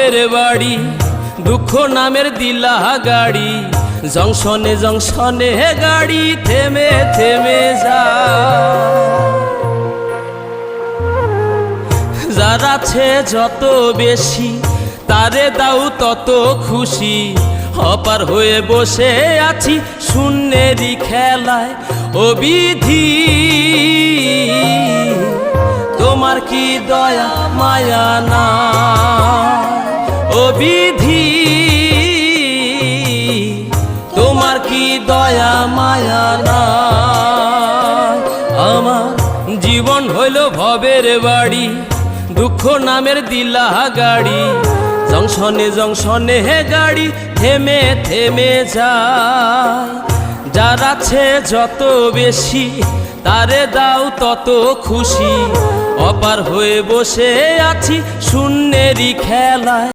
এর বাড়ি দুঃখ নামের দিলা গাড়ি, জংশনে জংশনে গাড়ি থেমে থেমে যায়। যার আছে যত বেশি তারে দাও তত খুশি, অপার হয়ে বসে আছি শূন্যেরই খেলায়। ও বিধি তোমার কি দয়া মায়া না, ও বিধি তোমার কি দয়া মায়া না। আমার জীবন হইল ভবের বাড়ি, দুঃখ নামের দিলা গাড়ি, জংশনে জংশনে গাড়ি থেমে থেমে যায়। যার আছে যত বেশি তারে দাও তত খুশি, অপার হয়ে বসে আছি শূন্যেরই খেলায়।